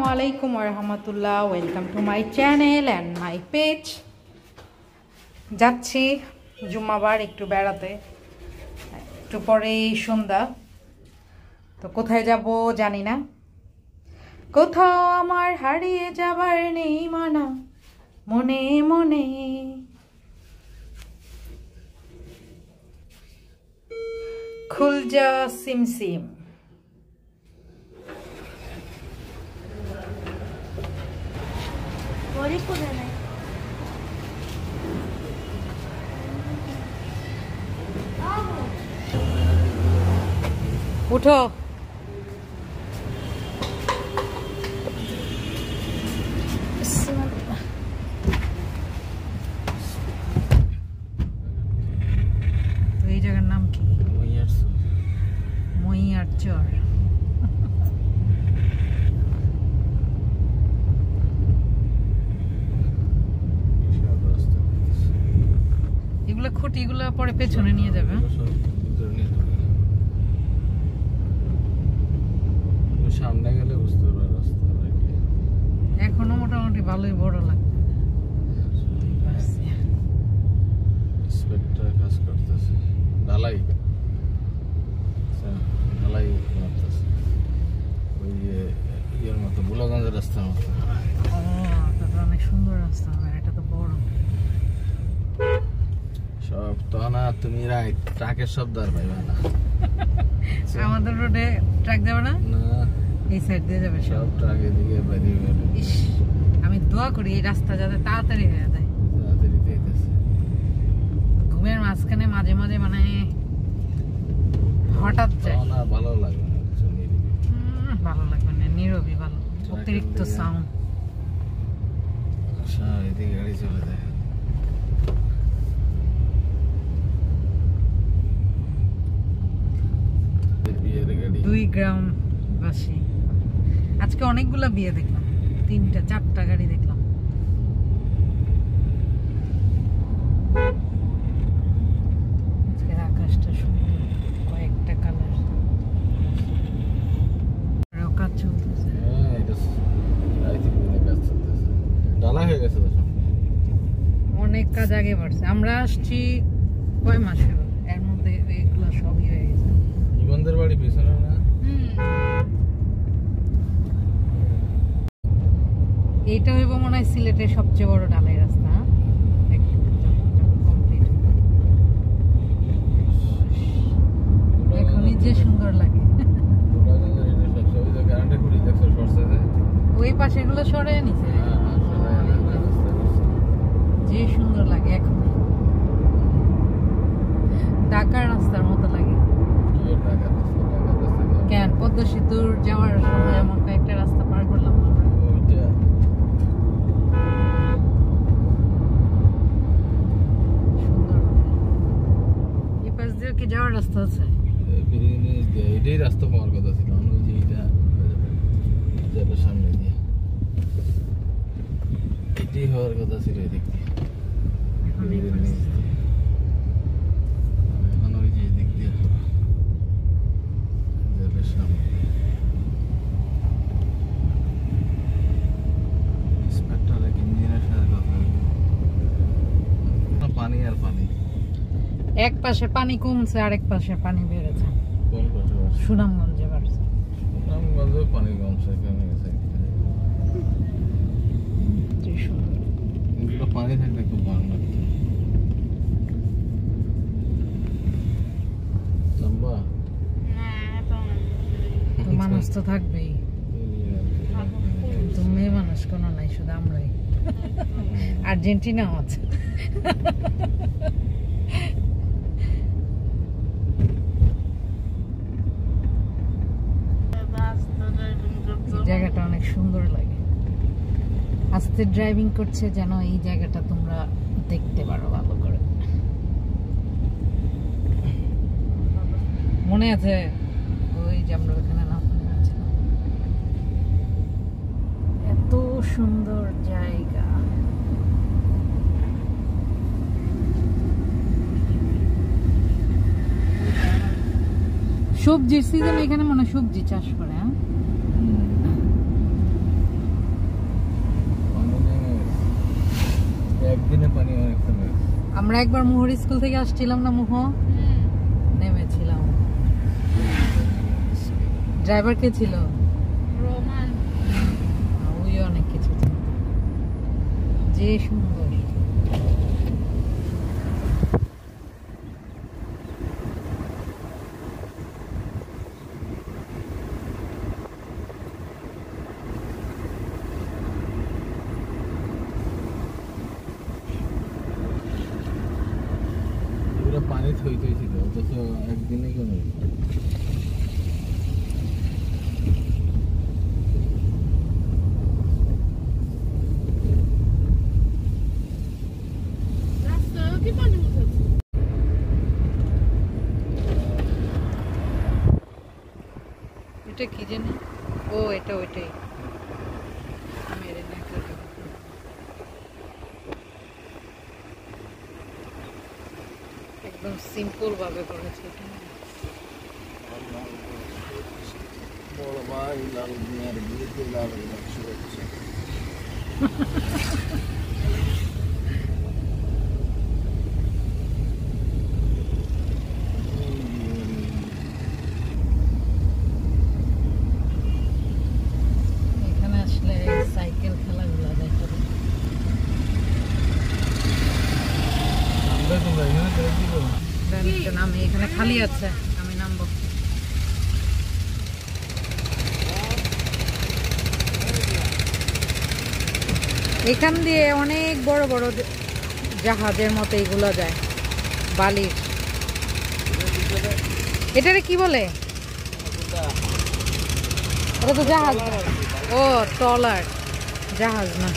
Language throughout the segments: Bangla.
Assalamualaikum warahmatullah. Welcome to my channel and my page. যাচ্ছি জুম্মাবার একটু বেড়াতে, একটু পরেই সন্ধ্যা। তো কোথায় যাব জানি না, কোথাও আমার হারিয়ে যাবার নেই মানা, মনে মনে খুলজা সিমসিম। উঠো, এই জায়গার নাম কি? মইয়ার চর। এগুলো খুঁটি, এগুলো পরে পেছনে নিয়ে যাবে। সামনে গেলে বুঝতে পারবে রাস্তা। এখনো মোটামুটি ভালোই বড় লাগছে। ইন্সপেক্টর কাজ করতেছে, ঢালাই করতেছে ওই ইয়ের মতো, বুলাগঞ্জের রাস্তার মতো। এটা অনেক সুন্দর রাস্তা, এটা তো বড় সব তো না, তুমি রাইট ট্রাকের শব্দ আর পাইবে না। আমাদের রোডে ট্রাক যাবে না, এই সাইড দিয়ে যাবে সব ট্রাক এদিকে বেরিয়ে গেল। আমি দোয়া করি এই রাস্তা যাতে তাড়াতাড়ি হয়ে যায়। তাড়াতাড়ি দিতেছে। ঘুমের মাঝখানে মাঝে মাঝে মানে হঠাৎ যায় না, ভালো লাগে না, ভালো লাগবে না, নীরবই ভালো। অতিরিক্ত সাউন্ড, এদিকে গাড়ি চলে যায়। দুই গ্রামবাসী, আজকে অনেকগুলা বিয়ে দেখলাম, 3-4টা গাড়ি দেখলাম। আজকের আকাশটা সুন্দর, কয়েকটা কালার। কাজ চলতেছে, অনেক কাজ আগে বাড়ছে। আমরা আসছি কয় মাস হলো, এর মধ্যে এগুলো সবই হয়ে গেছে। জীবনদের বাড়ি পিছনে না? এইটা হইব মনে হয় সিলেটের সবচেয়ে বড় ঢালাই রাস্তা। এখনই যে সুন্দর লাগে। ওই পাশে গুলো সরে নিছে, যে সুন্দর লাগে। এখন ঢাকার রাস্তার মতো লাগে। কেন, পদ্মা সেতুর যাওয়ার সময় এমন কয়েকটা রাস্তা পার করলাম আমরা। সুন্দর। এই পাশ দিয়ে কি যাওয়ার রাস্তা আছে? এটাই রাস্তা পাওয়ার কথা ছিল, এইটা সামনে দিয়ে এটাই হওয়ার কথা ছিল। এদিক দিয়ে এখন ওই যে এদিক দিয়ে সামনে ইন্সপেক্টর এক ইঞ্জিনের সাথে কথা। পানি আর পানি, এক পাশে পানি কমছে, আরেক পাশে পানি বেড়েছে। কোন পাশে? সুনামগঞ্জে বাড়ছে। সুনামগঞ্জে পানি কমছে, এখানে গেছে। এগুলো পানি থাকলে খুব ভালো লাগতো। মানুষ তো থাকবেই, তো মেয়ে মানুষ কোনো নাই, শুধু আমরাই। আর্জেন্টিনাও আছে। জায়গাটা অনেক সুন্দর লাগে। আস্তে ড্রাইভিং করছে যেন এই জায়গাটা তোমরা দেখতে পারো ভালো করে। মনে আছে ওই যে আমরা ওখানে নামতে যাচ্ছিলাম, এত সুন্দর জায়গা। সবজির সিজন এখানে মনে সবজি চাষ করে। একদিনে পানি অনেক কমে। আমরা একবার মোহর স্কুল থেকে আসছিলাম না, মোহ নেমেছিলাম। ড্রাইভার কে ছিল? রোমান। ওই অনেক কিছু ছিল, যে সুন্দর। পানি থই থই ছিল, অথচ একদিনে কমে। এটা কি জানি? ও এটা ওইটাই একদম সিম্পল ভাবে করেছে। বড় ভাই লাল মিয়ার বিরুদ্ধে লাল বাক্স হচ্ছে। এখানে আসলে সাইকেল খেলাগুলো দেখা যায়। আমি এখানে খালি আছে, আমি নামবো। এখান দিয়ে অনেক বড় বড় জাহাজের মতো এগুলো যায়, বালির। এটারে কি বলে? এটা তো জাহাজ। ও ট্রলার, জাহাজ না।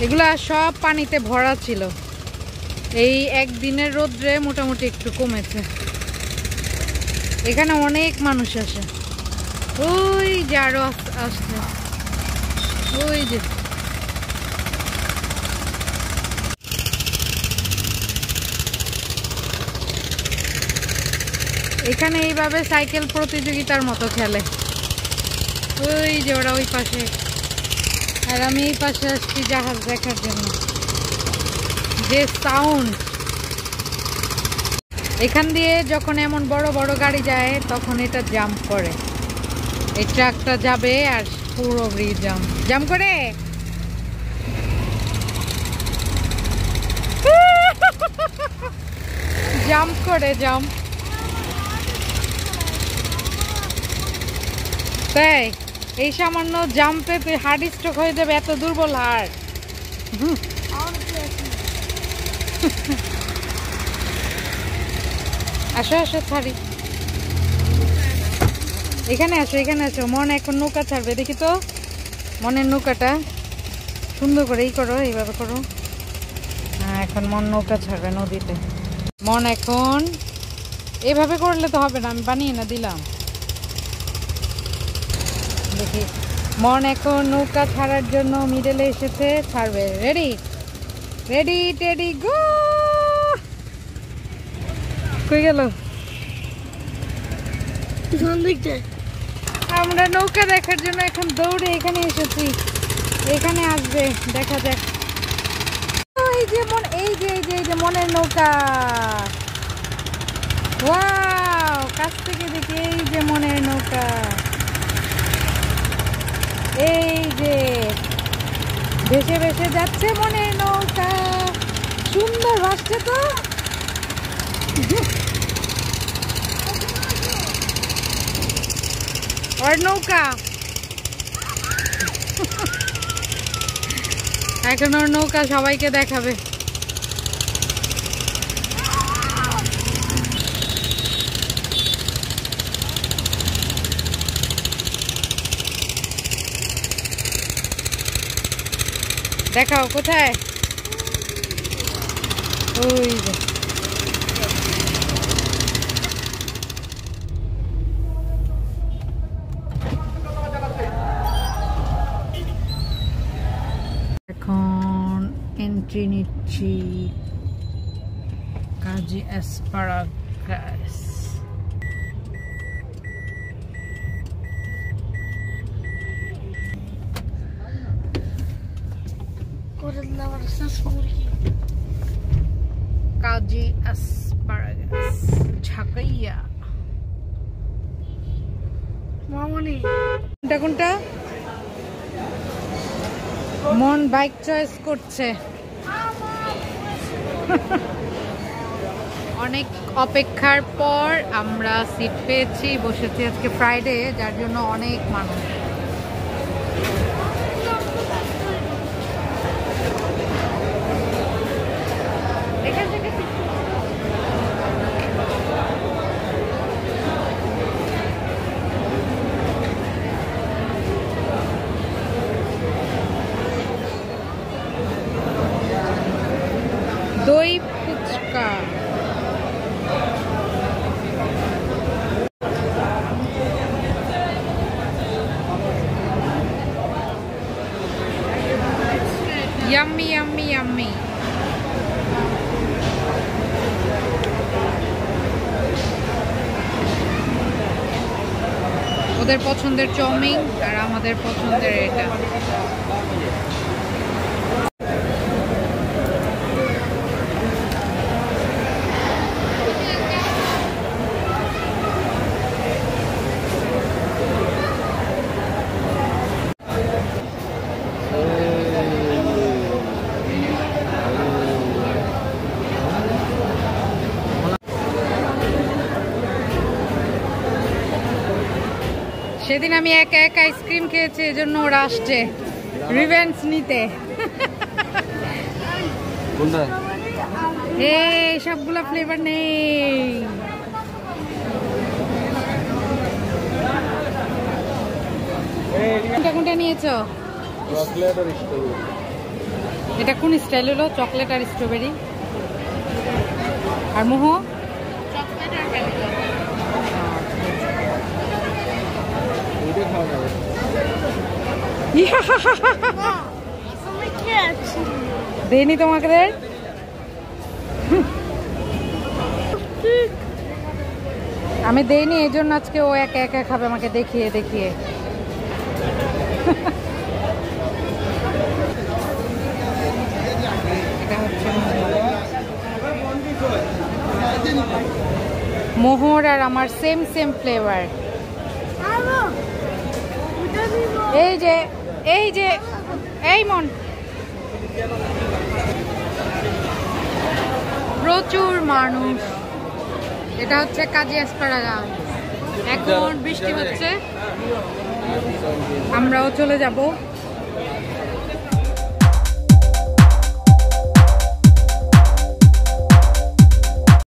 এগুলা সব পানিতে ভরা ছিল, এই একদিনের রোদ্রে মোটামুটি একটু কমেছে। এখানে অনেক মানুষ আসে, ওই যে আরো আসছে, ওই যে। এখানে এইভাবে সাইকেল প্রতিযোগিতার মতো খেলে, ওই যে ওরা ওই পাশে, আর আমি এই পাশে আসছি জাহাজ দেখার জন্য। যে সাউন্ড এখান দিয়ে যখন এমন বড় বড় গাড়ি যায় তখন এটা জাম্প করে। এই ট্রাকটা যাবে আর পুরো ব্রিজ জাম্প করে। জাম্প করে জাম্প। তাই এই সামান্য জাম্পে তুই হার্ট স্ট্রোক হয়ে যাবে, এত দুর্বল হার্ট। আসো আসো ছাড়ি, এখানে আসো, এখানে আসো। মন এখন নৌকা ছাড়বে, দেখি তো মনের নৌকাটা সুন্দর করে এই করো, এইভাবে করো। হ্যাঁ, এখন মন নৌকা ছাড়বে নদীতে। মন এখন এইভাবে করলে তো হবে না, আমি বানিয়ে না দিলাম। দেখি মন এখন নৌকা ছাড়ার জন্য মিডলে এসেছে, ছাড়বে। রেডি রেডি টেডি গো। কই গেল? আমরা নৌকা দেখার জন্য এখন দৌড়ে এখানে এসেছি, এখানে আসবে, দেখা যাক। এই যে মন, এই যে এই যে এই যে মনের নৌকা। ওয়াও, কাছ থেকে দেখি, এই যে মনের নৌকা, এই যে ভেসে ভেসে যাচ্ছে মনের নৌকা। সুন্দর ভাসছে তো। আর নৌকা এখন ওর নৌকা সবাইকে দেখাবে। দেখাও কোথায়? ওই যে এখন এন্ট্রি নিচ্ছি কাজী অ্যাসপারাগাস। কাজি অ্যাসপারাগাস ঝাকাইয়া মামনি কোনটা কোনটা মন বাইক চয়েস করছে অনেক অপেক্ষার পর আমরা সিট পেয়েছি বসেছি আজকে ফ্রাইডে যার জন্য অনেক মানুষ দই ফুচকা ইয়াম্মি ইয়াম্মি ইয়াম্মি ওদের পছন্দের চাউমিন আর আমাদের পছন্দের এটা সেদিন আমি একা একা আইসক্রিম খেয়েছি এজন্য ওরা আসছে রিভেঞ্জ নিতে এই সবগুলো ফ্লেভার নেই কোনটা কোনটা নিয়েছো চকলেট আর স্ট্রবেরি এটা কোন স্টাইল হলো চকলেট আর স্ট্রবেরি আর মোহ চকলেট আর ভ্যানিলা দেয়নি তোমাকে আমি দেইনি এই জন্য আজকে ও একা একা খাবে আমাকে দেখিয়ে দেখিয়ে এটা হচ্ছে মোহর আর আমার সেম সেম ফ্লেভার এই যে এই মন প্রচুর মানুষ এটা হচ্ছে কাজী অ্যাসপারাগাস এখন বৃষ্টি হচ্ছে আমরাও চলে যাব